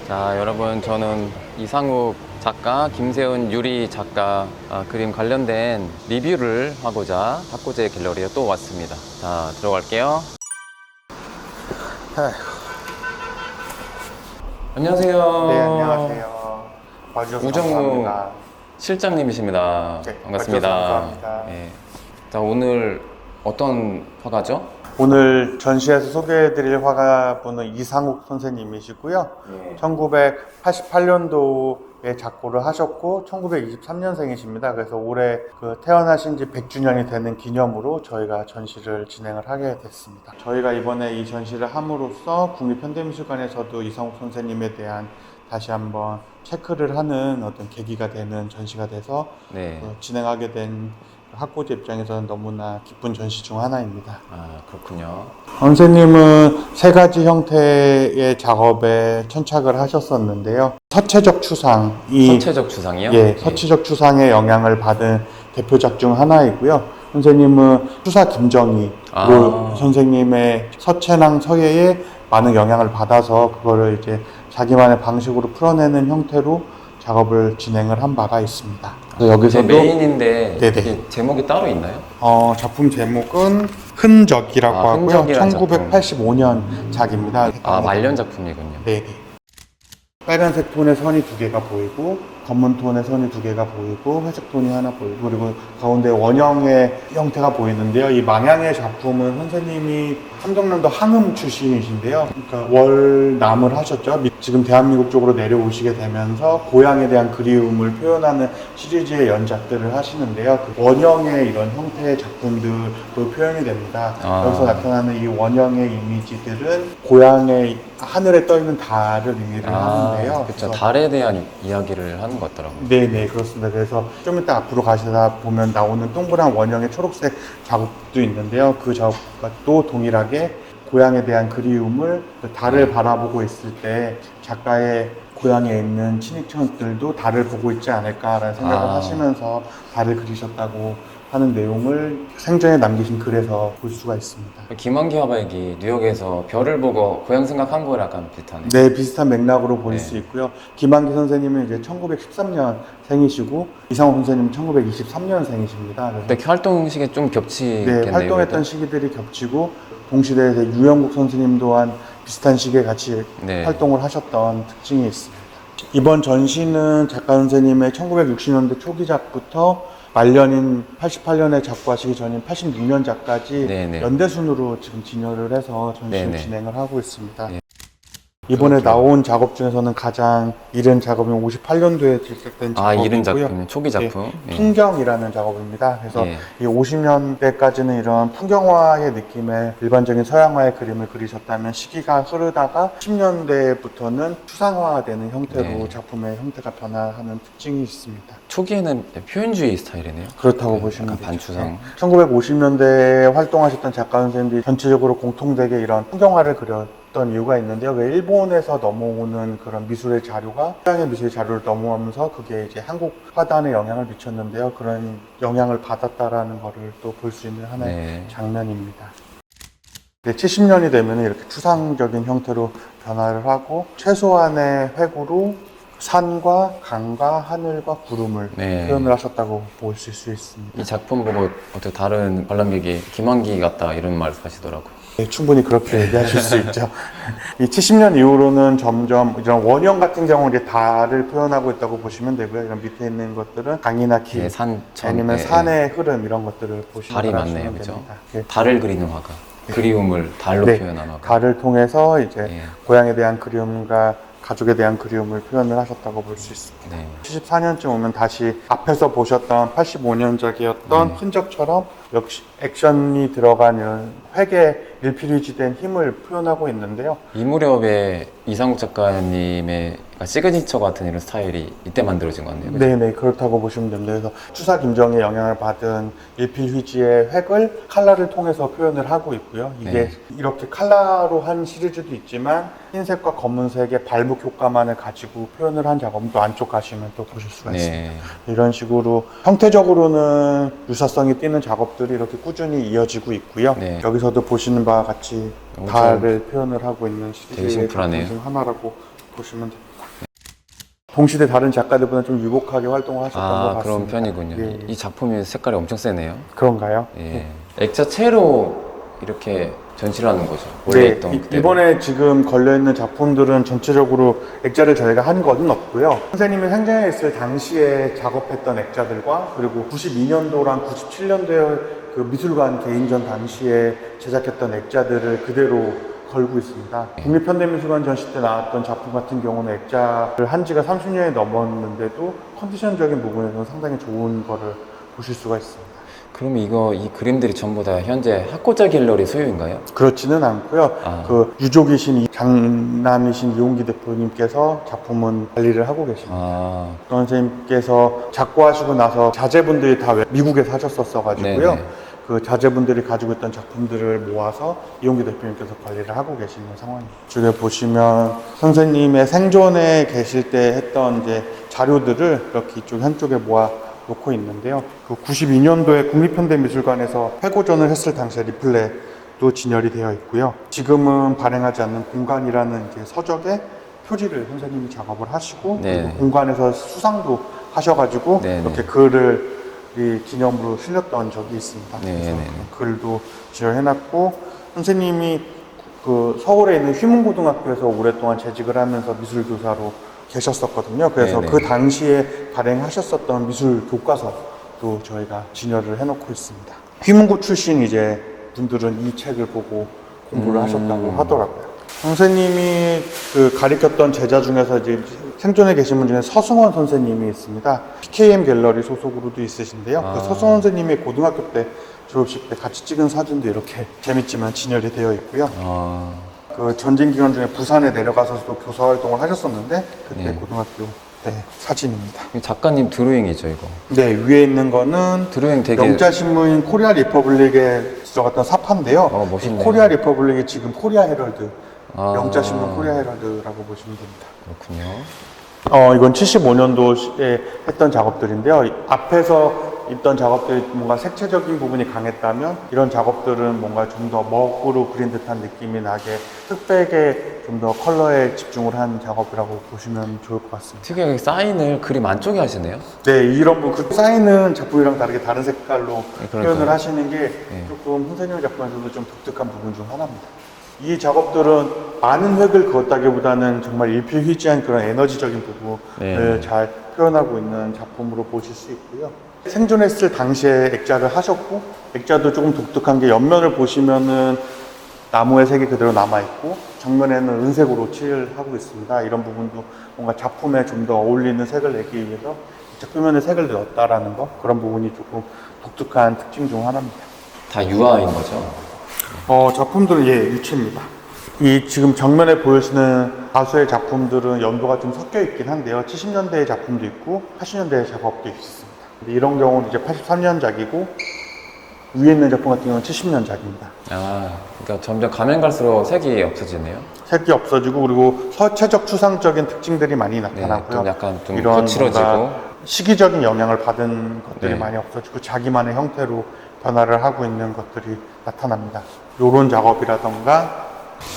자, 여러분, 저는 이상욱 작가, 김세훈 유리 작가 그림 관련된 리뷰를 하고자 탁구제 갤러리에 또 왔습니다. 자, 들어갈게요. 안녕하세요. 네, 안녕하세요. 와주셔서 우정우 감사합니다. 실장님이십니다. 네, 반갑습니다. 감사합니다. 네. 자, 오늘 어떤 화가죠? 오늘 전시에서 소개해드릴 화가분은 이상욱 선생님이시고요. 네. 1988년도에 작고를 하셨고 1923년생이십니다. 그래서 올해 태어나신 지 100주년이 되는 기념으로 저희가 전시를 진행을 하게 됐습니다. 저희가 이번에 이 전시를 함으로써 국립현대미술관에서도 이상욱 선생님에 대한 다시 한번 체크를 하는 어떤 계기가 되는 전시가 돼서 네. 진행하게 된 학고제 입장에서는 너무나 기쁜 전시 중 하나입니다. 아, 그렇군요. 선생님은 세 가지 형태의 작업에 천착을 하셨었는데요. 서체적 추상이 서체적 추상이요? 예, 서체적 추상의 영향을 받은 대표작 중 하나이고요. 선생님은 추사 김정희로 선생님의 서체랑 서예에 많은 영향을 받아서 그거를 이제 자기만의 방식으로 풀어내는 형태로 작업을 진행을 한 바가 있습니다. 여기서도 메인인데 네네. 이게 제목이 따로 있나요? 작품 제목은 흔적이라고 하고요. 흔적이라는 1985년 작입니다. 말년 작품이군요. 네네. 빨간색 톤의 선이 두 개가 보이고 검은 톤의 선이 두 개가 보이고 회색 톤이 하나 보이고 그리고 가운데 원형의 형태가 보이는데요. 이 망향의 작품은 선생님이 삼성남도 한음 출신이신데요. 그러니까 월남을 하셨죠. 지금 대한민국 쪽으로 내려오시게 되면서 고향에 대한 그리움을 표현하는 시리즈의 연작들을 하시는데요. 그 원형의 이런 형태의 작품들로 표현이 됩니다. 여기서 나타나는 이 원형의 이미지들은 고향의 하늘에 떠 있는 달을 의미를 하는데요. 그렇죠. 달에 대한 이야기를 하는 것 같더라고요. 네네, 그렇습니다. 그래서 좀 이따 앞으로 가시다 보면 나오는 동그란 원형의 초록색 작업도 있는데요. 그 작업과 또 동일하게 고향에 대한 그리움을 달을 바라보고 있을 때 작가의 고향에 있는 친인척들도 달을 보고 있지 않을까라는 생각을 하시면서 달을 그리셨다고 하는 내용을 생전에 남기신 글에서 볼 수가 있습니다. 김환기 화백이 뉴욕에서 별을 보고 고향 생각한 거랑 약간 비슷하네요. 네, 비슷한 맥락으로 볼 수 있고요. 김환기 선생님은 이제 1913년 생이시고 이상욱 선생님은 1923년생이십니다. 근데 활동 시기에 좀 겹치겠네요. 네, 활동했던 그래도. 시기들이 겹치고 동시대에 유영국 선생님 또한 비슷한 시기에 같이 활동을 하셨던 특징이 있습니다. 이번 전시는 작가 선생님의 1960년대 초기작부터 말년인 88년에 작고하시기 전인 86년작까지 연대순으로 지금 진열을 해서 전시를 진행을 하고 있습니다. 이번에 나온 작업 중에서는 가장 이른 작업은 58년도에 제작된 작업이고요. 이른 작품, 초기 작품. 풍경이라는 작업입니다. 그래서 이 50년대까지는 이런 풍경화의 느낌의 일반적인 서양화의 그림을 그리셨다면 시기가 흐르다가 10년대부터는 추상화되는 형태로 작품의 형태가 변화하는 특징이 있습니다. 초기에는 표현주의 스타일이네요. 그렇다고 보시면 되죠. 반추상. 1950년대에 활동하셨던 작가 선생님들이 전체적으로 공통되게 이런 풍경화를 그렸던 이유가 있는데요. 그 일본에서 넘어오는 그런 미술의 자료가 서양의 미술의 자료를 넘어오면서 그게 이제 한국 화단에 영향을 미쳤는데요. 그런 영향을 받았다라는 것을 또 볼 수 있는 하나의 장면입니다. 70년이 되면 이렇게 추상적인 형태로 변화를 하고 최소한의 획으로 산과 강과 하늘과 구름을 표현을 하셨다고 보실 수 있습니다. 이 작품 보고 어떻게 다른 관람객이 김환기 같다 이런 말 하시더라고요. 네, 충분히 그렇게 얘기하실 수 있죠. 이 70년 이후로는 점점 이런 원형 같은 경우는 이제 달을 표현하고 있다고 보시면 되고요. 이런 밑에 있는 것들은 강이나 길, 아니면 산의 흐름 이런 것들을 보시면 달이 됩니다. 많네요, 그죠? 달을 그리는 화가, 그리움을 달로 표현하는 화가. 달을 통해서 이제 고향에 대한 그리움과 가족에 대한 그리움을 표현을 하셨다고 볼 수 있습니다. 74년쯤 오면 다시 앞에서 보셨던 85년작이었던 흔적처럼 역시 액션이 들어간 이런 획에 일필휘지된 힘을 표현하고 있는데요. 이 무렵에 이상욱 작가님의 시그니처 같은 이런 스타일이 이때 만들어진 것 같네요. 네네, 그렇다고 보시면 됩니다. 그래서 추사 김정의 영향을 받은 일필휘지의 획을 칼라를 통해서 표현을 하고 있고요. 이게 이렇게 칼라로 한 시리즈도 있지만 흰색과 검은색의 발목 효과만을 가지고 표현을 한 작업은 또 안쪽 가시면 또 보실 수가 있습니다. 이런 식으로 형태적으로는 유사성이 띄는 작업들이 이렇게 꾸준히 이어지고 있고요. 여기서도 보시는 작품과 같이 엄청 달을 표현을 하고 있는 되게 시리즈의 심플하네요. 작품 중 하나라고 보시면 됩니다. 동시대 다른 작가들보다 좀 유복하게 활동을 하셨던 것 같습니다. 그런 편이군요. 예. 이 작품이 색깔이 엄청 세네요. 그런가요? 예. 액자체로 이렇게 전시를 하는 거죠. 원래 네, 있던 그대로. 이번에 지금 걸려있는 작품들은 전체적으로 액자를 저희가 한 것은 없고요. 선생님이 생전에 있을 당시에 작업했던 액자들과 그리고 92년도랑 97년도에 그 미술관 개인전 당시에 제작했던 액자들을 그대로 걸고 있습니다. 국립현대미술관 전시 때 나왔던 작품 같은 경우는 액자를 한 지가 30년이 넘었는데도 컨디션적인 부분에서는 상당히 좋은 거를 보실 수가 있습니다. 그럼 이 그림들이 전부 다 현재 학고자 갤러리 소유인가요? 그렇지는 않고요. 그 유족이신 장남이신 이용기 대표님께서 작품은 관리를 하고 계십니다. 선생님께서 작고하시고 나서 자제분들이 다 미국에 사셨었어가지고요. 네네. 그 자제분들이 가지고 있던 작품들을 모아서 이용기 대표님께서 관리를 하고 계시는 상황입니다. 이쪽에 보시면 선생님의 생존에 계실 때 했던 이제 자료들을 이렇게 이쪽 한쪽에 모아 놓고 있는데요. 그 92년도에 국립현대미술관에서 회고전을 했을 당시에 리플렛도 진열이 되어 있고요. 지금은 발행하지 않는 공간이라는 이제 서적의 표지를 선생님이 작업을 하시고 그리고 공간에서 수상도 하셔가지고 이렇게 글을 이 기념으로 실렸던 적이 있습니다. 그래서 글도 진열해놨고 선생님이 그 서울에 있는 휘문고등학교에서 오랫동안 재직을 하면서 미술교사로 계셨었거든요. 그래서 그 당시에 발행하셨었던 미술 교과서도 저희가 진열을 해놓고 있습니다. 휘문고 출신 이제 분들은 이 책을 보고 공부를 하셨다고 하더라고요. 선생님이 그 가르쳤던 제자 중에서 이제 생존에 계신 분 중에 서승원 선생님이 있습니다. PKM 갤러리 소속으로도 있으신데요. 그 서승원 선생님이 고등학교 때 졸업식 때 같이 찍은 사진도 이렇게 재밌지만 진열이 되어 있고요. 그 전쟁 기간 중에 부산에 내려가서도 교사 활동을 하셨었는데 그때 고등학교 때 사진입니다. 작가님 드로잉이죠, 이거. 네, 위에 있는 거는 드로잉 되게 영자신문 코리아 리퍼블릭에 들어갔던 사파인데요. 멋있네요. 코리아 리퍼블릭이 지금 코리아 헤럴드, 영자신문 코리아 헤럴드라고 보시면 됩니다. 그렇군요. 이건 75년도에 했던 작업들인데요. 앞에서 있던 작업들이 뭔가 색채적인 부분이 강했다면 이런 작업들은 뭔가 좀 더 먹으로 그린 듯한 느낌이 나게 흑백에 좀 더 컬러에 집중을 한 작업이라고 보시면 좋을 것 같습니다. 특이하게 사인을 그림 안쪽에 하시네요. 네, 이런 그 사인은 작품이랑 다르게 다른 색깔로 그러니까요. 표현을 하시는 게 조금 선생님 작품에서도 좀 독특한 부분 중 하나입니다. 이 작업들은 많은 획을 그었다기보다는 정말 일필휘지한 그런 에너지적인 부분을 잘 표현하고 있는 작품으로 보실 수 있고요. 생존했을 당시에 액자를 하셨고 액자도 조금 독특한 게 옆면을 보시면은 나무의 색이 그대로 남아있고 정면에는 은색으로 칠을 하고 있습니다. 이런 부분도 뭔가 작품에 좀 더 어울리는 색을 내기 위해서 표면에 색을 넣었다라는 거, 그런 부분이 조금 독특한 특징 중 하나입니다. 다 유화인 거죠? 작품들은 유치입니다. 이 지금 정면에 보여지는 다수의 작품들은 연도가 좀 섞여 있긴 한데요. 70년대의 작품도 있고 80년대의 작업도 있습니다. 근데 이런 경우는 이제 83년작이고 위에 있는 작품 같은 경우는 70년작입니다. 그러니까 점점 가면 갈수록 색이 없어지네요. 색이 없어지고 그리고 서체적 추상적인 특징들이 많이 나타나고요. 좀 약간 좀 이런 거칠어지고 시기적인 영향을 받은 것들이 네. 많이 없어지고 자기만의 형태로 변화를 하고 있는 것들이 나타납니다. 요런 작업이라던가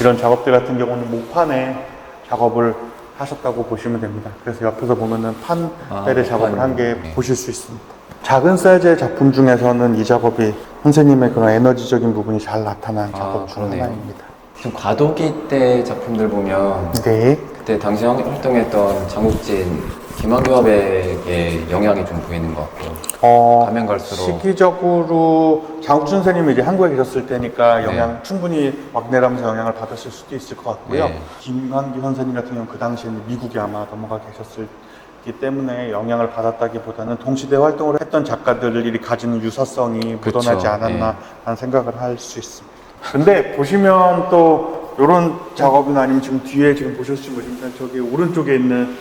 이런 작업들 같은 경우는 목판에 작업을 하셨다고 보시면 됩니다. 그래서 옆에서 보면은 판벨의 작업을 한 게 보실 수 있습니다. 작은 사이즈의 작품 중에서는 이 작업이 선생님의 그런 에너지적인 부분이 잘 나타난 작업 중 하나입니다. 지금 과도기 때 작품들 보면 네. 그때 당시 활동했던 장국진, 김한규 화백의 영향이 좀 보이는 것 같고 가면 갈수록 시기적으로 장국준 선생님이 이제 한국에 계셨을 때니까 충분히 막내라면서 영향을 받았을 수도 있을 것 같고요. 김한규 선생님 같은 경우는 그 당시에는 미국에 아마 넘어가 계셨기 때문에 영향을 받았다기보다는 동시대 활동을 했던 작가들이 가지는 유사성이 묻어나지 않았나 라는 생각을 할 수 있습니다. 근데 보시면 또 이런 작업이나 아니면 지금 뒤에 지금 보실지 모르지만 저기 오른쪽에 있는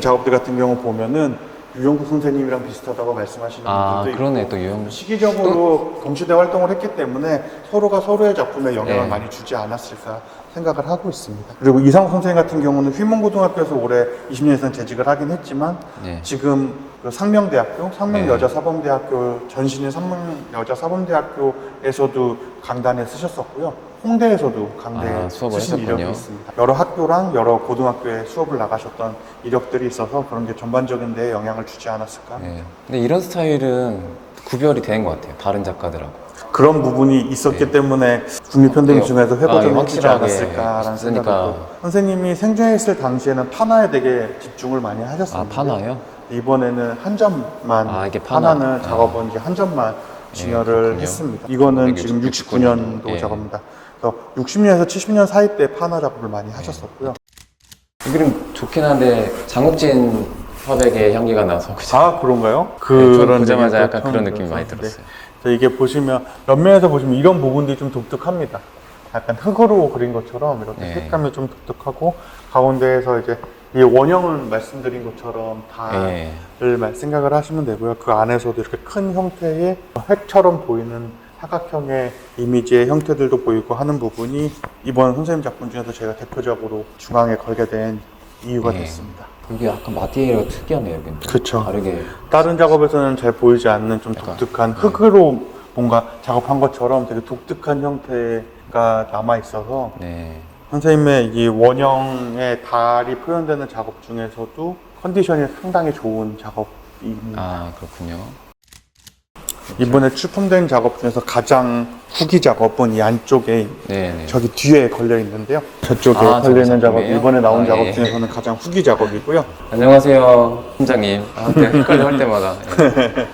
작업들 같은 경우 보면은 유영국 선생님이랑 비슷하다고 말씀하시는 분들도 있고 그러네 또 유영국 시기적으로 동시대 활동을 했기 때문에 서로가 서로의 작품에 영향을 네. 많이 주지 않았을까 생각을 하고 있습니다. 그리고 이상욱 선생님 같은 경우는 휘문고등학교에서 올해 20년 이상 재직을 하긴 했지만 네. 지금 그 상명대학교, 네. 상명여자사범대학교 전신인 상명여자사범대학교에서도 강단에 쓰셨었고요. 홍대에서도 강대에 수업을 쓰신 하셨군요. 이력이 있습니다. 여러 학교랑 여러 고등학교에 수업을 나가셨던 이력들이 있어서 그런 게 전반적인 데에 영향을 주지 않았을까. 네. 근데 이런 스타일은 구별이 되는 것 같아요. 다른 작가들하고. 그런 부분이 있었기 네. 때문에 국립현대미 중에서 이거 회고전을 해주지 확실하게 않았을까라는 쓰니까. 생각이 들고 선생님이 생존에 있을 당시에는 판화에 되게 집중을 많이 하셨었는데 파나요? 이번에는 한 점만 이게 파나. 판화는 작업은 이제 한 점만 진열을 그렇군요. 했습니다. 이거는 지금 69년도. 69년도 작업입니다. 그래서 60년에서 70년 사이 때 판화 작업을 많이 하셨었고요. 이 그림 좋긴 한데 장욱진 화백의 향기가 나서 그죠? 아 그런가요? 처음 보자마자 얘기도 약간 그런 처음 느낌이 많이 들었어요. 들었어요. 그래서 이게 보시면 옆면에서 보시면 이런 부분들이 좀 독특합니다. 약간 흙으로 그린 것처럼 이렇게 네. 색감이 좀 독특하고 가운데에서 이제 이 원형은 말씀드린 것처럼 네. 다를 생각을 하시면 되고요. 그 안에서도 이렇게 큰 형태의 획처럼 보이는 사각형의 이미지의 형태들도 보이고 하는 부분이 이번 선생님 작품 중에서 제가 대표적으로 중앙에 걸게 된 이유가 네. 됐습니다. 이게 약간 마디에이가 특이하네요. 여긴 또. 그쵸. 다르게. 다른 작업에서는 잘 보이지 않는 좀 약간, 독특한 흙으로 뭔가 작업한 것처럼 되게 독특한 형태가 남아 있어서 네. 선생님의 이 원형의 달이 표현되는 작업 중에서도 컨디션이 상당히 좋은 작업입니다. 아, 그렇군요. 이번에 출품된 작업 중에서 가장 후기 작업은 이 안쪽에 네네. 저기 뒤에 걸려 있는데요. 저쪽에 아, 걸려 있는 저거 작업, 작품이에요? 이번에 나온 아, 작업 예. 중에서는 가장 후기 작업이고요. 안녕하세요, 팀장님. 아, 네, 헷갈려 할 때마다. 예.